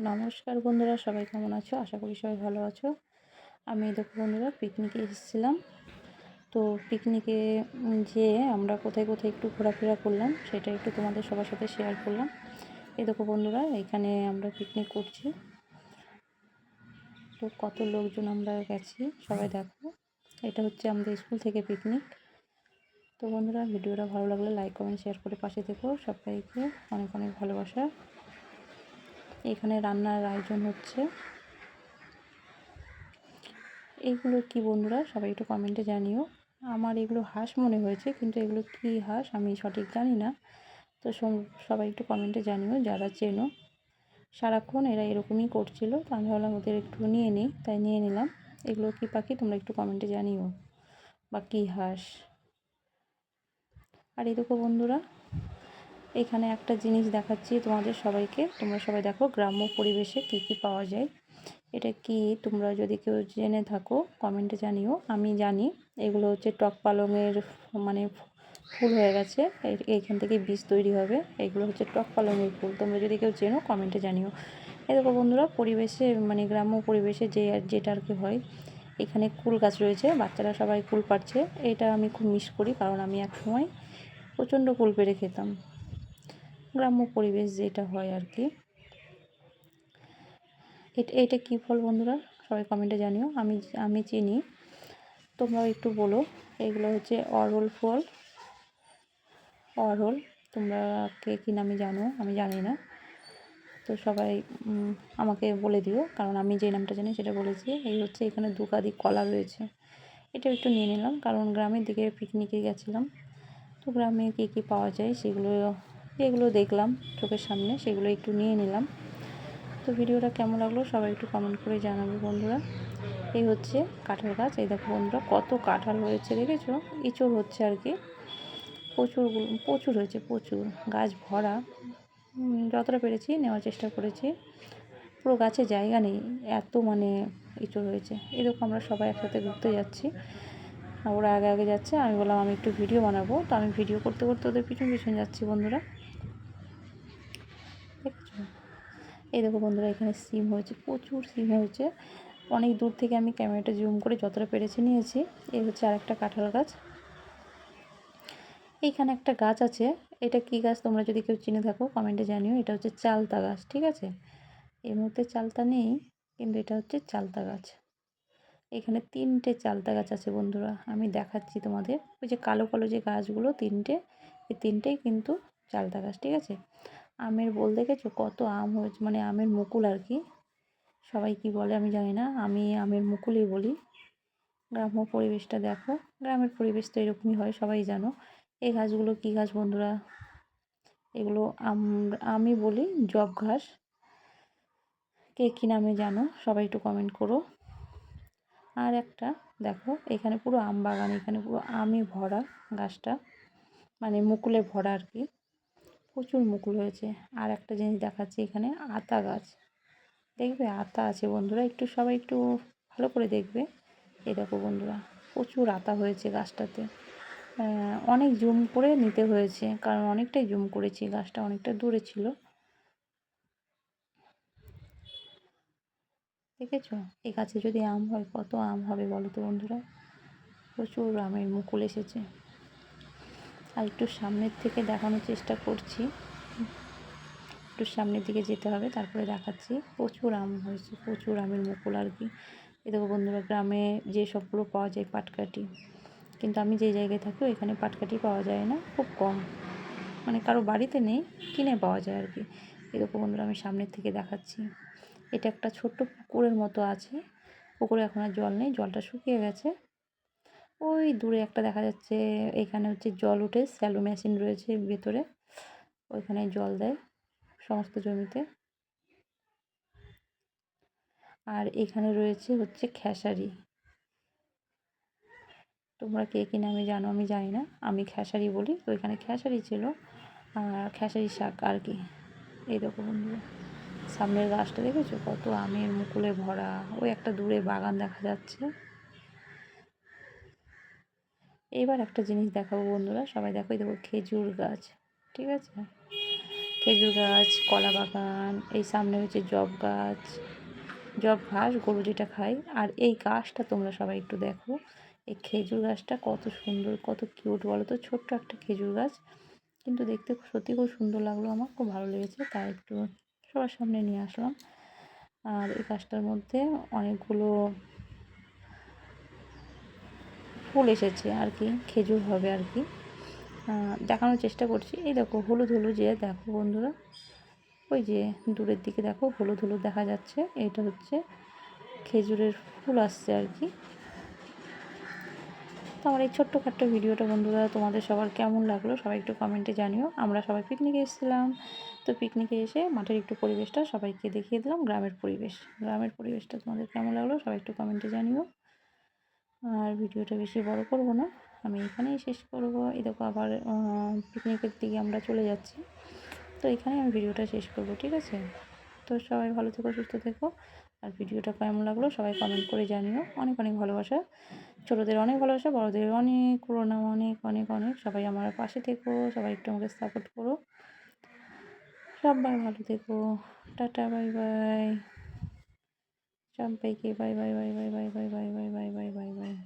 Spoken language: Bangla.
নমস্কার বন্ধুরা, সবাই কেমন আছো? আশা করি সবাই ভালো আছো। আমি দেখো বন্ধুরা, পিকনিকে এসেছিলাম। তো পিকনিকে যেয়ে আমরা কোথায় কোথায় একটু ঘোরাফেরা করলাম, সেটা একটু তোমাদের সবার সাথে শেয়ার করলাম। এই দেখো বন্ধুরা, এখানে আমরা পিকনিক করছি। তো কত লোকজন আমরা গেছি, সবাই দেখো। এটা হচ্ছে আমাদের স্কুল থেকে পিকনিক। তো বন্ধুরা, ভিডিওটা ভালো লাগলে লাইক কমেন্ট শেয়ার করে পাশে থেকো। সবাইকে অনেক অনেক ভালোবাসা। এখানে রান্নার আয়োজন হচ্ছে। এইগুলো কি বন্ধুরা, সবাই একটু কমেন্টে জানিও। আমার এগুলো হাঁস মনে হয়েছে, কিন্তু এগুলো কি হাঁস আমি সঠিক জানি না। তো সবাই একটু কমেন্টে জানিও যারা চেনো। সারাক্ষণ এরা এরকমই করছিল, তো আমি ভাবলাম ওদের একটু নিয়ে নিই, তাই নিয়ে নিলাম। এগুলো কি পাখি তোমরা একটু কমেন্টে জানিও, বা কী হাঁস। আর এই দেখো বন্ধুরা, এখানে একটা জিনিস দেখাচ্ছি তোমাদের সবাইকে। তোমরা সবাই দেখো গ্রাম্য পরিবেশে কি কি পাওয়া যায়। এটা কি তোমরা যদি কেউ জেনে থাকো কমেন্টে জানিও। আমি জানি এগুলো হচ্ছে টক পালংয়ের মানে ফুল হয়ে গেছে, এইখান থেকে বীজ তৈরি হবে। এগুলো হচ্ছে টক পালংয়ের ফুল। তোমরা যদি কেউ চেনো কমেন্টে জানিও। এই দেখো বন্ধুরা, পরিবেশে মানে গ্রাম্য পরিবেশে যেটা আর কি হয়, এখানে কুল গাছ রয়েছে, বাচ্চারা সবাই কুল পাড়ছে। এটা আমি খুব মিস করি, কারণ আমি এক সময় প্রচণ্ড কুল পেড়ে খেতাম। গ্রাম্য পরিবেশ যেটা হয় আর কি। এটা কী ফল বন্ধুরা, সবাই কমেন্টে জানিও। আমি চিনি, তোমরাও একটু বলো। এগুলো হচ্ছে অরল ফল। অরল, তোমরা কে কী নামে জানো আমি জানি না। তো সবাই আমাকে বলে দিও, কারণ আমি যে নামটা জানি সেটা বলেছি। এই হচ্ছে এখানে দুকাদি কলা রয়েছে। এটা একটু নিয়ে নিলাম, কারণ গ্রামের দিকে পিকনিকে গেছিলাম। তো গ্রামে কী কী পাওয়া যায় যেগুলো দেখলাম চোখের সামনে, সেগুলো একটু নিয়ে নিলাম। তো ভিডিওটা কেমন লাগলো সবাই একটু কমেন্ট করে জানাবে বন্ধুরা। এই হচ্ছে কাঁঠাল গাছ। এই দেখো বন্ধুরা, কত কাঁঠাল হয়েছে দেখেছো? ইঁচড় হচ্ছে আর কি। প্রচুর হয়েছে, প্রচুর গাছ ভরা। যতটা পেরেছি নেওয়ার চেষ্টা করেছি। পুরো গাছে জায়গা নেই, এত মানে ইঁচড় হয়েছে। এরকম আমরা সবাই একসাথে ঘুরতে যাচ্ছি। ওরা আগে আগে যাচ্ছে, আমি বললাম আমি একটু ভিডিও বানাবো। তো আমি ভিডিও করতে করতে ওদের পিছন পিছন যাচ্ছি বন্ধুরা, দেখছো? এই দেখো বন্ধুরা, এখানে সিম হয়েছে, প্রচুর সিম হয়েছে। অনেক দূর থেকে আমি ক্যামেরাটা জুম করে যতটা পেরেছি নিয়েছি। এই হচ্ছে আরেকটা কাঁঠাল গাছ। এইখানে একটা গাছ আছে, এটা কি গাছ তোমরা যদি কেউ চিনে থাকো কমেন্টে জানিও। এটা হচ্ছে চালতা গাছ, ঠিক আছে? এই মুহূর্তে চালতা নেই, কিন্তু এটা হচ্ছে চালতা গাছ। এখানে 3টে চালতা গাছ আছে বন্ধুরা, আমি দেখাচ্ছি তোমাদের। ওই যে কালো কালো যে গাছগুলো 3টে, এই 3টেই কিন্তু চালতা গাছ, ঠিক আছে? আমের বোল দেখেছো কত আম হয়েছে, মানে আমের মুকুল আর কি। সবাই কি বলে আমি জানি না, আমি আমের মুকুলই বলি। গ্রাম্য পরিবেশটা দেখো, গ্রামের পরিবেশ তো এরকমই হয়, সবাই জানো। এই ঘাসগুলো কী ঘাস বন্ধুরা? এগুলো আমি বলি জব ঘাস। কে কী নামে জানো সবাই একটু কমেন্ট করো। আর একটা দেখো, এখানে পুরো আম বাগান, এখানে পুরো আমে ভরা গাছটা, মানে মুকুলে ভরা আর কি। প্রচুর মুকুল হয়েছে। আর একটা জিনিস দেখাচ্ছি, এখানে আতা গাছ দেখবে, আতা আছে বন্ধুরা। একটু সবাই একটু ভালো করে দেখবে। এই দেখো বন্ধুরা, প্রচুর আতা হয়েছে গাছটাতে। অনেক জুম করে নিতে হয়েছে, কারণ অনেকটাই জুম করেছি, গাছটা অনেকটা দূরে ছিল। দেখেছো? এই গাছে যদি আম হয় কত আম হবে বলো তো বন্ধুরা। প্রচুর আমের মুকুল এসেছে। আর একটু সামনের থেকে দেখানোর চেষ্টা করছি, একটু সামনের দিকে যেতে হবে, তারপরে দেখাচ্ছি। প্রচুর আম হয়েছে, প্রচুর আমের মুকুল আর কি। এই দেখো বন্ধুরা, গ্রামে যে সবগুলো পাওয়া যায় পাটকাঠি, কিন্তু আমি যে জায়গায় থাকি ওইখানে পাটকাঠি পাওয়া যায় না, খুব কম। মানে কারো বাড়িতে নেই, কিনে পাওয়া যায় আর কি। এরকম বন্ধুরা আমি সামনের থেকে দেখাচ্ছি। এটা একটা ছোট্ট পুকুরের মতো আছে। পুকুরে এখন আর জল নেই, জলটা শুকিয়ে গেছে। ওই দূরে একটা দেখা যাচ্ছে, এখানে হচ্ছে জল উঠে, স্যালো মেশিন রয়েছে ভেতরে, ওইখানে জল দেয় সমস্ত জমিতে। আর এখানে রয়েছে হচ্ছে খেসারি। তোমরা কে কী নামে জানো আমি জানি না, আমি খেসারি বলি। তো এখানে খেসারি ছিল, আর খেসারি শাক আর কি। এই দেখো বন্ধুরা, সামনের গাছটা দেখেছো কত আমের মুকুলে ভরা। ওই একটা দূরে বাগান দেখা যাচ্ছে। এবার একটা জিনিস দেখাবো বন্ধুরা, সবাই দেখো। এই দেখো খেজুর গাছ, ঠিক আছে? খেজুর গাছ, কলা বাগান, এই সামনে হচ্ছে জব গাছ, জব ঘাস গরু যেটা খায়। আর এই গাছটা তোমরা সবাই একটু দেখো, এই খেজুর গাছটা কত সুন্দর, কত কিউট বলো তো, ছোট্ট একটা খেজুর গাছ, কিন্তু দেখতে সত্যি খুব সুন্দর লাগলো, আমার খুব ভালো লেগেছে, তাই একটু সবার সামনে নিয়ে আসলাম। আর এই গাছটার মধ্যে অনেকগুলো ফুল এসেছে আর কি, খেজুর হবে আর কি, দেখানোর চেষ্টা করছি। এই দেখো হলুদ হলুদ, যে দেখো বন্ধুরা, ওই যে দূরের দিকে দেখো হলুদ হলুদ দেখা যাচ্ছে, এটা হচ্ছে খেজুরের ফুল আসছে আর কি। তো আমার এই ছোট্টখাট্ট ভিডিওটা বন্ধুরা তোমাদের সবার কেমন লাগলো সবাই একটু কমেন্টে জানিও। আমরা সবাই পিকনিকে এসেছিলাম, তো পিকনিকে এসে মাঠের একটু পরিবেশটা সবাইকে দেখিয়ে দিলাম, গ্রামের পরিবেশ। গ্রামের পরিবেশটা তোমাদের কেমন লাগলো সবাই একটু কমেন্টে জানিও। আর ভিডিওটা বেশি বড় করব না, আমি এখানেই শেষ করব। এই দেখো আবার পিকনিকের দিকে আমরা চলে যাচ্ছি, তো এখানে আমি ভিডিওটা শেষ করব, ঠিক আছে? তো সবাই ভালো থেকো, সুস্থ থেকো। আর ভিডিওটা কেমন লাগলো সবাই কমেন্ট করে জানিও। অনেক অনেক ভালোবাসা, ছোটোদের অনেক ভালোবাসা, বড়োদের অনেক প্রণাম, অনেক অনেক অনেক। সবাই আমার পাশে থেকো, সবাই একটু আমাকে সাপোর্ট করো। সবাই ভালো থেকো, টাটা, বাই বাই, সবাইকে bye bye bye bye bye bye bye bye bye bye bye bye.